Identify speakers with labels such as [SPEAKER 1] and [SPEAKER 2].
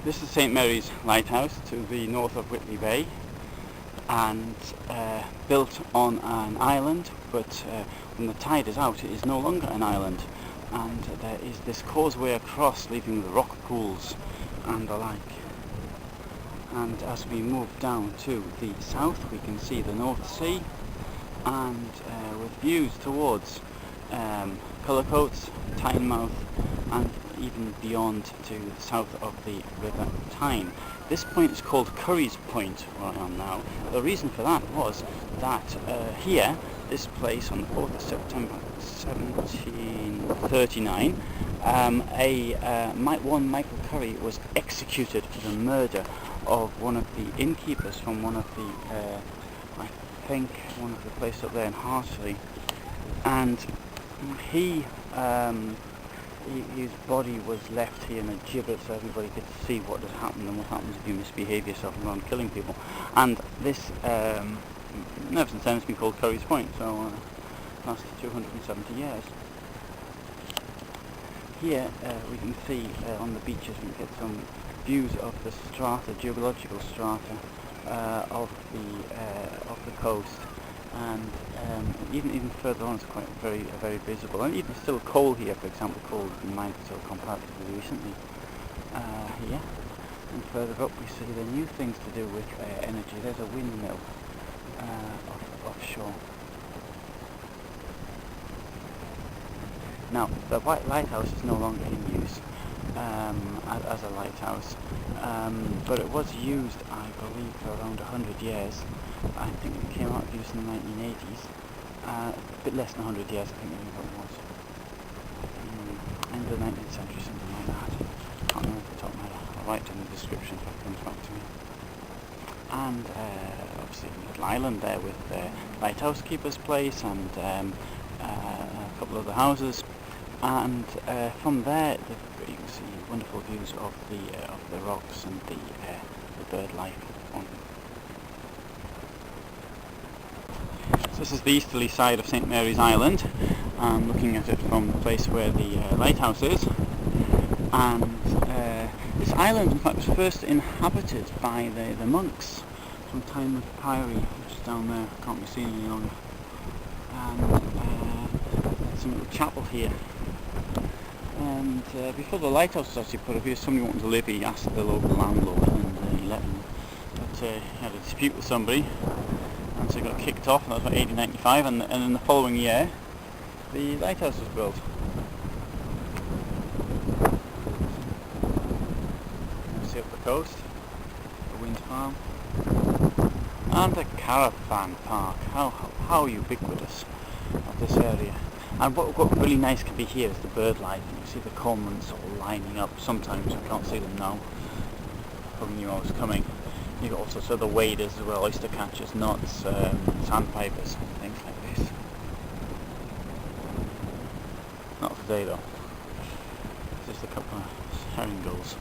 [SPEAKER 1] This is St Mary's Lighthouse to the north of Whitley Bay, and built on an island, but when the tide is out it is no longer an island, and there is this causeway across leaving the rock pools and the like. And as we move down to the south we can see the North Sea, and with views towards Cullercoats, Tynemouth, and even beyond to the south of the River Tyne. This point is called Curry's Point, where I am now. The reason for that was that here, this place, on the 4th of September 1739, one Michael Curry was executed for the murder of one of the innkeepers from one of the, I think, one of the places up there in Hartley, and his body was left here in a gibbet so everybody could see what had happened and what happens if you misbehave yourself around killing people. And this, ever since then, it's been called Curry's Point, so lasted 270 years. Here we can see on the beaches, we can get some views of the strata, geological strata of the coast, and even further on it's quite very visible, and even still coal here, for example. Coal has been mined until comparatively recently here, and further up we see the new things to do with energy. There's a windmill offshore. Now the White Lighthouse is no longer in use as a lighthouse, but it was used, I believe, for around 100 years. I think it came out of use in the 1980s, a bit less than 100 years I think it was, end of the 19th century, something like that. I can't remember off the top of my head. I'll write it in the description if it comes back to me. And obviously a little island there with Lighthouse Keeper's Place and a couple of the houses, and from there you can see wonderful views of the rocks and the bird life. So this is the easterly side of St Mary's Island. I'm looking at it from the place where the lighthouse is, and this island in fact was first inhabited by the monks from Tynemouth Priory, which is down there, can't be seen any longer, and there's a little chapel here. And before the lighthouse was actually put up here, somebody wanted to live here. He asked the local landlord, and he let him, but he had a dispute with somebody, and so he got kicked off, and that was about 1895, and in the following year the lighthouse was built. You see up the coast, the wind farm, and the caravan park. How ubiquitous of this area. And what really nice can be here is the bird life. You see the cormorants all lining up. Sometimes you can't see them now, probably knew I was coming. You've got also the waders as well, oyster catchers, knots, sandpipers and things like this. Not today though, just a couple of herring gulls.